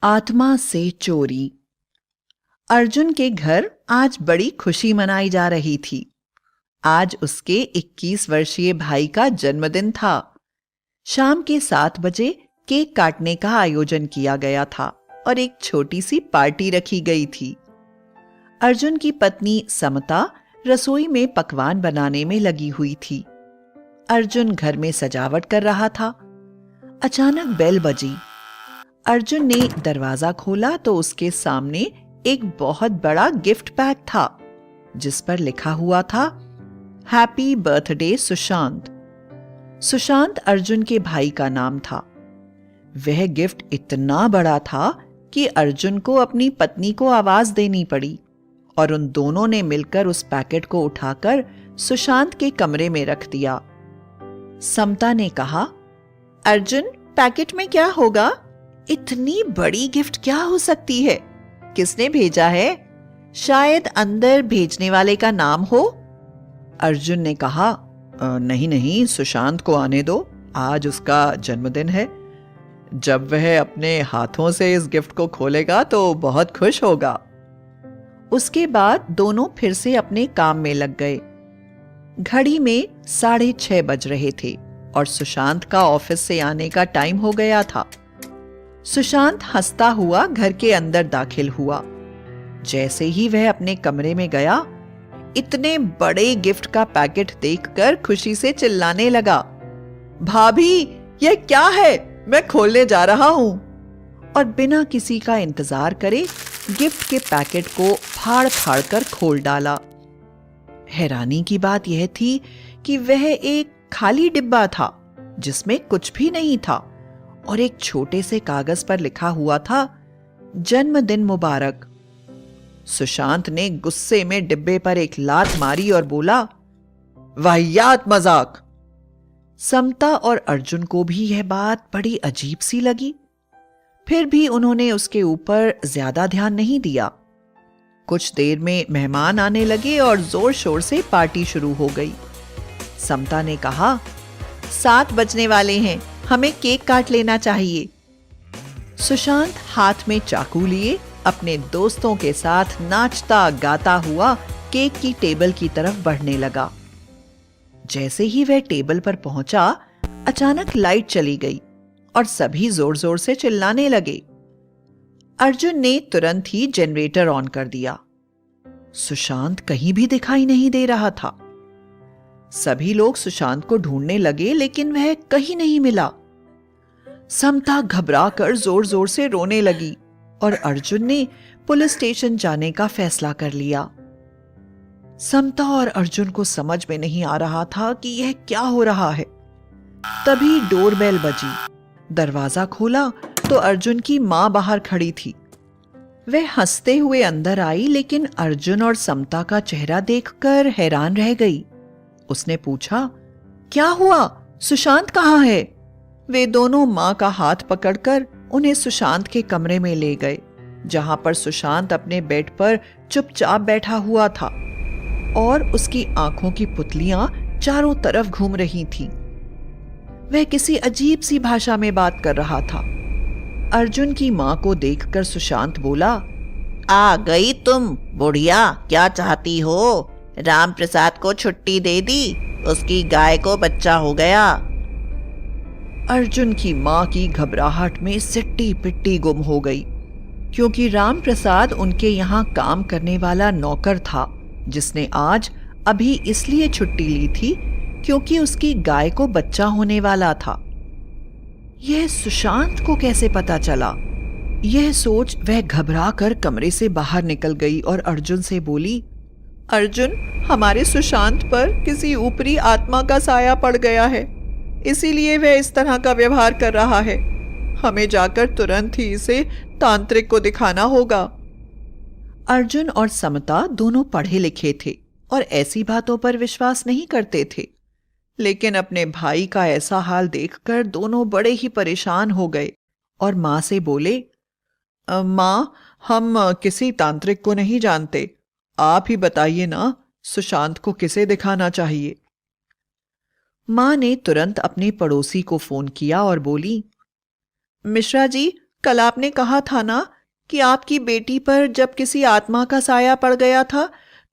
आत्मा से चोरी। अर्जुन के घर आज बड़ी खुशी मनाई जा रही थी। आज उसके 21 वर्षीय भाई का जन्मदिन था। शाम के 7 बजे केक काटने का आयोजन किया गया था और एक छोटी सी पार्टी रखी गई थी। अर्जुन की पत्नी समता रसोई में पकवान बनाने में लगी हुई थी। अर्जुन घर में सजावट कर रहा था। अचानक बेल बजी। अर्जुन ने दरवाजा खोला तो उसके सामने एक बहुत बड़ा गिफ्ट पैक था जिस पर लिखा हुआ था हैप्पी बर्थडे सुशांत। सुशांत अर्जुन के भाई का नाम था। वह गिफ्ट इतना बड़ा था कि अर्जुन को अपनी पत्नी को आवाज देनी पड़ी और उन दोनों ने मिलकर उस पैकेट को उठाकर सुशांत के कमरे में रख दिया। समता ने कहा, अर्जुन, पैकेट में क्या होगा? इतनी बड़ी गिफ्ट क्या हो सकती है? किसने भेजा है? शायद अंदर भेजने वाले का नाम हो। अर्जुन ने कहा, नहीं नहीं, सुशांत को आने दो, आज उसका जन्मदिन है। जब वह अपने हाथों से इस गिफ्ट को खोलेगा तो बहुत खुश होगा। उसके बाद दोनों फिर से अपने काम में लग गए। घड़ी में 6:30 बज रहे थे और सुशांत का ऑफिस से आने का टाइम हो गया था। सुशांत हंसता हुआ घर के अंदर दाखिल हुआ। जैसे ही वह अपने कमरे में गया, इतने बड़े गिफ्ट का पैकेट देखकर खुशी से चिल्लाने लगा, भाभी, यह क्या है? मैं खोलने जा रहा हूं। और बिना किसी का इंतजार करे गिफ्ट के पैकेट को फाड़ फाड़ कर खोल डाला। हैरानी की बात यह थी कि वह एक खाली डिब्बा था जिसमें कुछ भी नहीं था और एक छोटे से कागज पर लिखा हुआ था, जन्मदिन मुबारक। सुशांत ने गुस्से में डिब्बे पर एक लात मारी और बोला, वाहियात मजाक। समता और अर्जुन को भी यह बात बड़ी अजीब सी लगी। फिर भी उन्होंने उसके ऊपर ज्यादा ध्यान नहीं दिया। कुछ देर में मेहमान आने लगे और जोर शोर से पार्टी शुरू हो गई। समता ने कहा, 7 बजने वाले हैं, हमें केक काट लेना चाहिए। सुशांत हाथ में चाकू लिए अपने दोस्तों के साथ नाचता गाता हुआ केक की टेबल की तरफ बढ़ने लगा। जैसे ही वह टेबल पर पहुंचा, अचानक लाइट चली गई और सभी जोर जोर से चिल्लाने लगे। अर्जुन ने तुरंत ही जनरेटर ऑन कर दिया। सुशांत कहीं भी दिखाई नहीं दे रहा था। सभी लोग सुशांत को ढूंढने लगे लेकिन वह कहीं नहीं मिला। समता घबराकर जोर जोर से रोने लगी और अर्जुन ने पुलिस स्टेशन जाने का फैसला कर लिया। समता और अर्जुन को समझ में नहीं आ रहा था कि यह क्या हो रहा है। तभी डोरबेल बजी। दरवाजा खोला तो अर्जुन की मां बाहर खड़ी थी। वह हंसते हुए अंदर आई लेकिन अर्जुन और समता का चेहरा देखकर हैरान रह गई। उसने पूछा, क्या हुआ? सुशांत कहाँ है? वे दोनों मां का हाथ पकड़कर उन्हें सुशांत के कमरे में ले गए, जहां पर सुशांत अपने बेड पर चुपचाप बैठा हुआ था और उसकी आंखों की पुतलियां चारों तरफ घूम रही थीं। वह किसी अजीब सी भाषा में बात कर रहा था। अर्जुन की मां को देखकर सुशांत बोला, आ गई तुम बुढ़िया, क्या चाहती हो? राम प्रसाद को छुट्टी दे दी, उसकी गाय को बच्चा हो गया। अर्जुन की मां की घबराहट में सिट्टी पिट्टी गुम हो गई, क्योंकि राम प्रसाद उनके यहाँ काम करने वाला नौकर था जिसने आज अभी इसलिए छुट्टी ली थी क्योंकि उसकी गाय को बच्चा होने वाला था। यह सुशांत को कैसे पता चला? यह सोच वह घबरा कर कमरे से बाहर निकल गई और अर्जुन से बोली, अर्जुन, हमारे सुशांत पर किसी ऊपरी आत्मा का साया पड़ गया है, इसीलिए वह इस तरह का व्यवहार कर रहा है। हमें जाकर तुरंत ही इसे तांत्रिक को दिखाना होगा। अर्जुन और समता दोनों पढ़े लिखे थे और ऐसी बातों पर विश्वास नहीं करते थे, लेकिन अपने भाई का ऐसा हाल देखकर दोनों बड़े ही परेशान हो गए और मां से बोले, मां, हम किसी तांत्रिक को नहीं जानते, आप ही बताइए ना, सुशांत को किसे दिखाना चाहिए। मां ने तुरंत अपने पड़ोसी को फोन किया और बोली, मिश्रा जी, कल आपने कहा था ना कि आपकी बेटी पर जब किसी आत्मा का साया पड़ गया था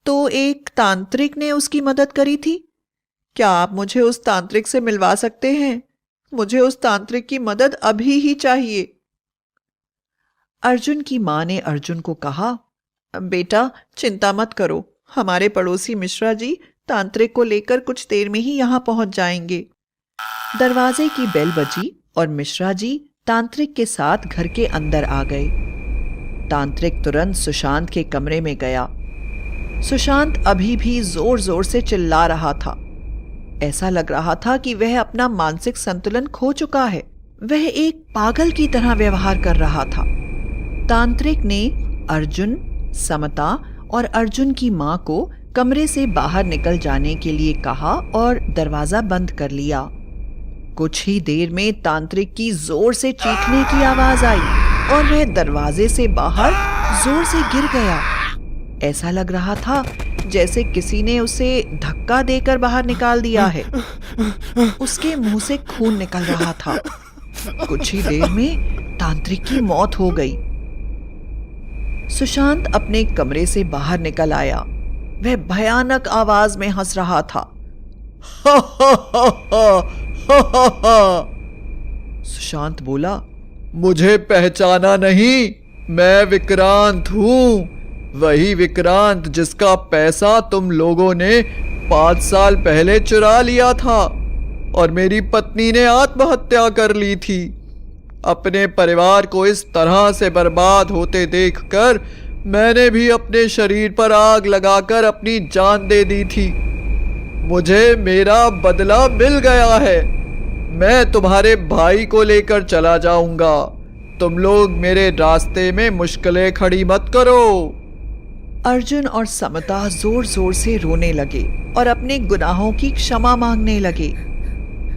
तो एक तांत्रिक ने उसकी मदद करी थी। क्या आप मुझे उस तांत्रिक से मिलवा सकते हैं? मुझे उस तांत्रिक की मदद अभी ही चाहिए। अर्जुन की मां ने अर्जुन को कहा, बेटा चिंता मत करो, हमारे पड़ोसी मिश्रा जी तांत्रिक को लेकर कुछ देर में ही यहां पहुंच जाएंगे। दरवाजे की बेल बजी और मिश्रा जी तांत्रिक के साथ घर के अंदर आ गए। तांत्रिक तुरंत सुशांत के कमरे में गया। सुशांत अभी भी जोर जोर से चिल्ला रहा था। ऐसा लग रहा था कि वह अपना मानसिक संतुलन खो चुका है। वह एक पागल की तरह व्यवहार कर रहा था। तांत्रिक ने अर्जुन, समता और अर्जुन की मां को कमरे से बाहर निकल जाने के लिए कहा और दरवाजा बंद कर लिया। कुछ ही देर में तांत्रिक की जोर से चीखने की आवाज आई और वह दरवाजे से बाहर जोर से गिर गया। ऐसा लग रहा था जैसे किसी ने उसे धक्का देकर बाहर निकाल दिया है। उसके मुंह से खून निकल रहा था। कुछ ही देर में तांत्रिक की मौत हो गई। सुशांत अपने कमरे से बाहर निकल आया। वह भयानक आवाज में हंस रहा था। हा हा हा हा हा हा। सुशांत बोला, मुझे पहचाना नहीं? मैं विक्रांत हूं, वही विक्रांत जिसका पैसा तुम लोगों ने 5 साल पहले चुरा लिया था और मेरी पत्नी ने आत्महत्या कर ली थी। अपने परिवार को इस तरह से बर्बाद होते देखकर मैंने भी अपने शरीर पर आग लगाकर अपनी जान दे दी थी। मुझे मेरा बदला मिल गया है। मैं तुम्हारे भाई को लेकर चला जाऊंगा। तुम लोग मेरे रास्ते में मुश्किलें खड़ी मत करो। अर्जुन और समता जोर जोर से रोने लगे और अपने गुनाहों की क्षमा मांगने लगे।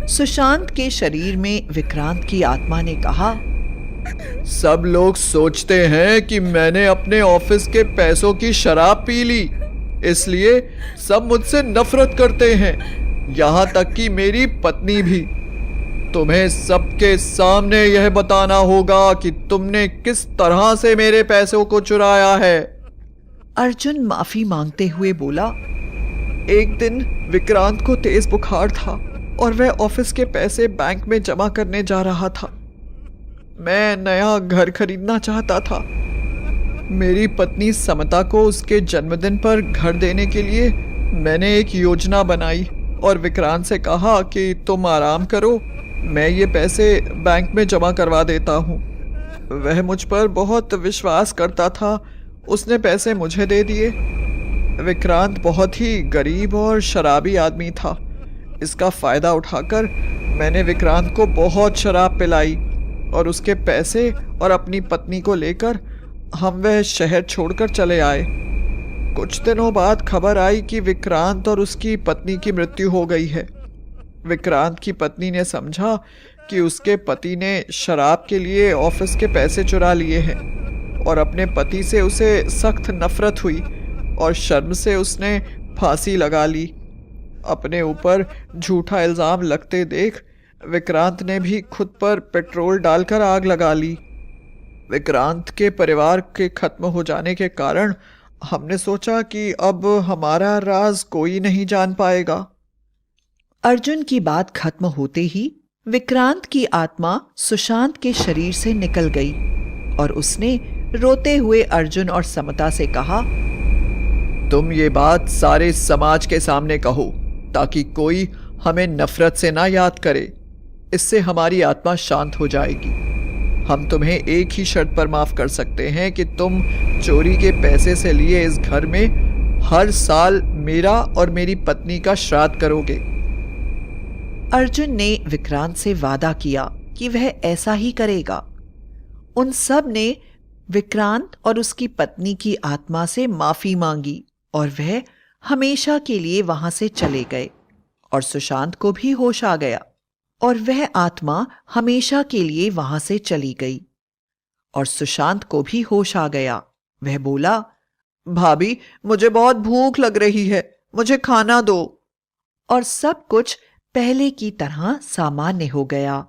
सुशांत के शरीर में विक्रांत की आत्मा ने कहा, सब लोग सोचते हैं कि मैंने अपने ऑफिस के पैसों की शराब पी ली, इसलिए सब मुझसे नफरत करते हैं, यहां तक कि मेरी पत्नी भी। तुम्हें सबके सामने यह बताना होगा कि तुमने किस तरह से मेरे पैसों को चुराया है। अर्जुन माफी मांगते हुए बोला, एक दिन विक्रांत को तेज बुखार था और वह ऑफिस के पैसे बैंक में जमा करने जा रहा था। मैं नया घर खरीदना चाहता था। मेरी पत्नी समता को उसके जन्मदिन पर घर देने के लिए मैंने एक योजना बनाई और विक्रांत से कहा कि तुम आराम करो, मैं ये पैसे बैंक में जमा करवा देता हूँ। वह मुझ पर बहुत विश्वास करता था, उसने पैसे मुझे दे दिए। विक्रांत बहुत ही गरीब और शराबी आदमी था। इसका फ़ायदा उठाकर मैंने विक्रांत को बहुत शराब पिलाई और उसके पैसे और अपनी पत्नी को लेकर हम वह शहर छोड़कर चले आए। कुछ दिनों बाद खबर आई कि विक्रांत और उसकी पत्नी की मृत्यु हो गई है। विक्रांत की पत्नी ने समझा कि उसके पति ने शराब के लिए ऑफिस के पैसे चुरा लिए हैं और अपने पति से उसे सख्त नफरत हुई और शर्म से उसने फांसी लगा ली। अपने ऊपर झूठा इल्ज़ाम लगते देख विक्रांत ने भी खुद पर पेट्रोल डालकर आग लगा ली। विक्रांत के परिवार के खत्म हो जाने के कारण हमने सोचा कि अब हमारा राज कोई नहीं जान पाएगा। अर्जुन की बात खत्म होते ही विक्रांत की आत्मा सुशांत के शरीर से निकल गई और उसने रोते हुए अर्जुन और समता से कहा, तुम ये बात सारे समाज के सामने कहो ताकि कोई हमें नफरत से ना याद करे। इससे हमारी आत्मा शांत हो जाएगी। हम तुम्हें एक ही शर्त पर माफ कर सकते हैं कि तुम चोरी के पैसे से लिए इस घर में हर साल मेरा और मेरी पत्नी का श्राद्ध करोगे। अर्जुन ने विक्रांत से वादा किया कि वह ऐसा ही करेगा। उन सब ने विक्रांत और उसकी पत्नी की आत्मा से माफी मांगी और वह हमेशा के लिए वहां से चले गए और सुशांत को भी होश आ गया और वह आत्मा हमेशा के लिए वहां से चली गई और सुशांत को भी होश आ गया। वह बोला, भाभी मुझे बहुत भूख लग रही है, मुझे खाना दो। और सब कुछ पहले की तरह सामान्य हो गया।